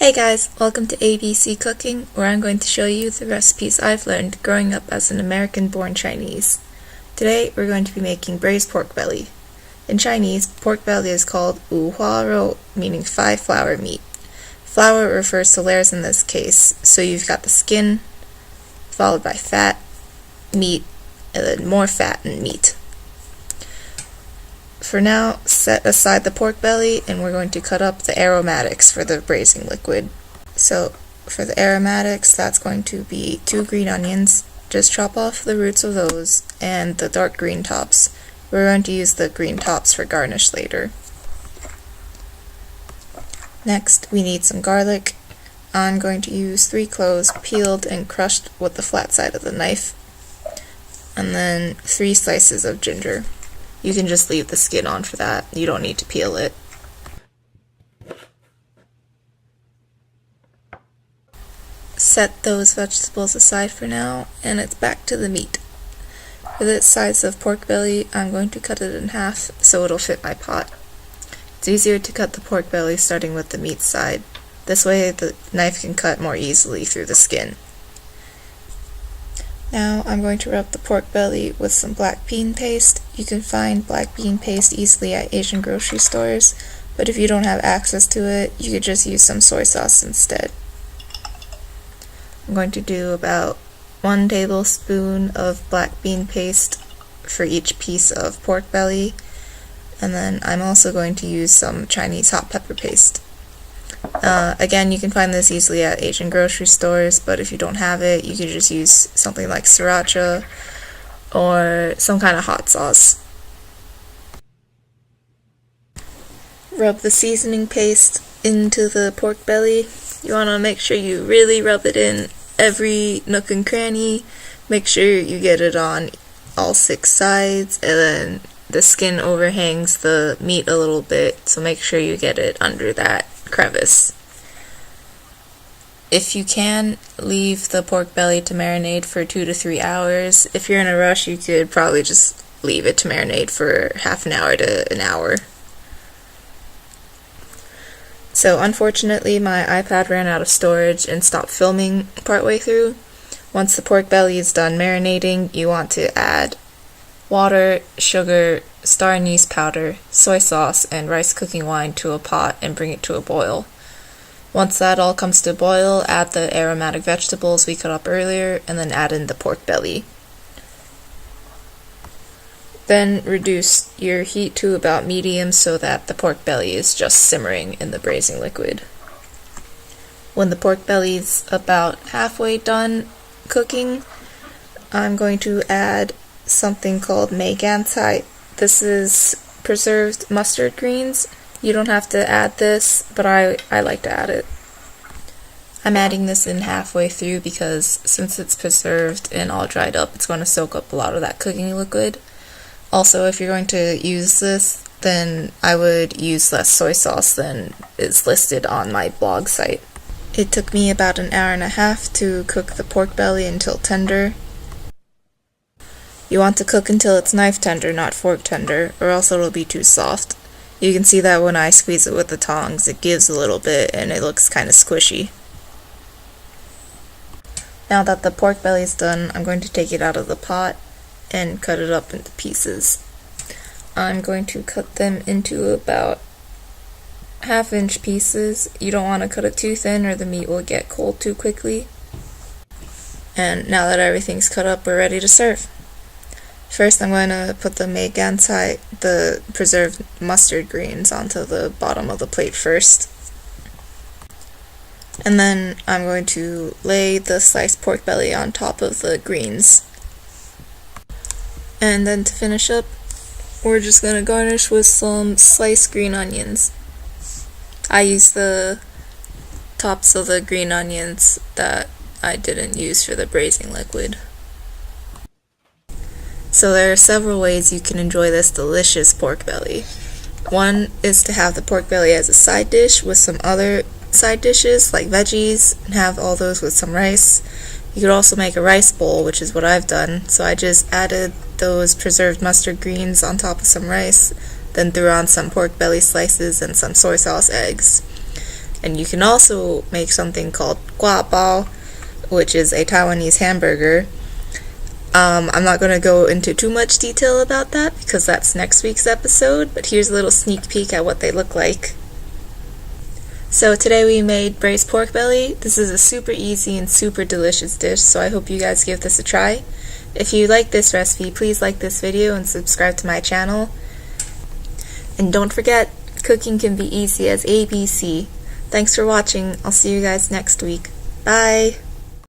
Hey guys, welcome to ABC Cooking, where I'm going to show you the recipes I've learned growing up as an American-born Chinese. Today we're going to be making braised pork belly. In Chinese, pork belly is called wu hua rou, meaning 5-flour meat. Flour refers to layers in this case, so you've got the skin, followed by fat, meat, and then more fat and meat. For now, set aside the pork belly and we're going to cut up the aromatics for the braising liquid. So for the aromatics, that's going to be 2 green onions. Just chop off the roots of those and the dark green tops. We're going to use the green tops for garnish later. Next, we need some garlic. I'm going to use 3 cloves peeled and crushed with the flat side of the knife. And then 3 slices of ginger. You can just leave the skin on for that. You don't need to peel it. Set those vegetables aside for now, and it's back to the meat. For this size of pork belly, I'm going to cut it in half so it'll fit my pot. It's easier to cut the pork belly starting with the meat side. This way the knife can cut more easily through the skin. Now I'm going to rub the pork belly with some black bean paste. You can find black bean paste easily at Asian grocery stores, but if you don't have access to it, you could just use some soy sauce instead. I'm going to do about 1 tablespoon of black bean paste for each piece of pork belly, and then I'm also going to use some Chinese hot pepper paste. Again, you can find this easily at Asian grocery stores, but if you don't have it, you can just use something like sriracha or some kind of hot sauce. Rub the seasoning paste into the pork belly. You want to make sure you really rub it in every nook and cranny. Make sure you get it on all 6 sides, and then the skin overhangs the meat a little bit, so make sure you get it under that crevice. If you can, leave the pork belly to marinate for 2 to 3 hours. If you're in a rush, you could probably just leave it to marinate for half an hour to an hour. So unfortunately, my iPad ran out of storage and stopped filming partway through. Once the pork belly is done marinating, you want to add water, sugar, star anise powder, soy sauce, and rice cooking wine to a pot and bring it to a boil. Once that all comes to a boil, add the aromatic vegetables we cut up earlier, and then add in the pork belly. Then reduce your heat to about medium so that the pork belly is just simmering in the braising liquid. When the pork belly is about halfway done cooking, I'm going to add something called meigancai. This is preserved mustard greens. You don't have to add this, but I like to add it. I'm adding this in halfway through because since it's preserved and all dried up, it's going to soak up a lot of that cooking liquid. Also, if you're going to use this, then I would use less soy sauce than is listed on my blog site. It took me about an hour and a half to cook the pork belly until tender. You want to cook until it's knife tender, not fork tender, or else it'll be too soft. You can see that when I squeeze it with the tongs, it gives a little bit and it looks kind of squishy. Now that the pork belly is done, I'm going to take it out of the pot and cut it up into pieces. I'm going to cut them into about 1/2-inch pieces. You don't want to cut it too thin or the meat will get cold too quickly. And now that everything's cut up, we're ready to serve. First, I'm going to put the meigancai, the preserved mustard greens, onto the bottom of the plate first. And then I'm going to lay the sliced pork belly on top of the greens. And then to finish up, we're just going to garnish with some sliced green onions. I use the tops of the green onions that I didn't use for the braising liquid. So there are several ways you can enjoy this delicious pork belly. One is to have the pork belly as a side dish with some other side dishes like veggies, and have all those with some rice. You could also make a rice bowl, which is what I've done. So I just added those preserved mustard greens on top of some rice, then threw on some pork belly slices and some soy sauce eggs. And you can also make something called gua bao, which is a Taiwanese hamburger. I'm not going to go into too much detail about that because that's next week's episode, but here's a little sneak peek at what they look like. So today we made braised pork belly. This is a super easy and super delicious dish, so I hope you guys give this a try. If you like this recipe, please like this video and subscribe to my channel. And don't forget, cooking can be easy as ABC. Thanks for watching. I'll see you guys next week. Bye!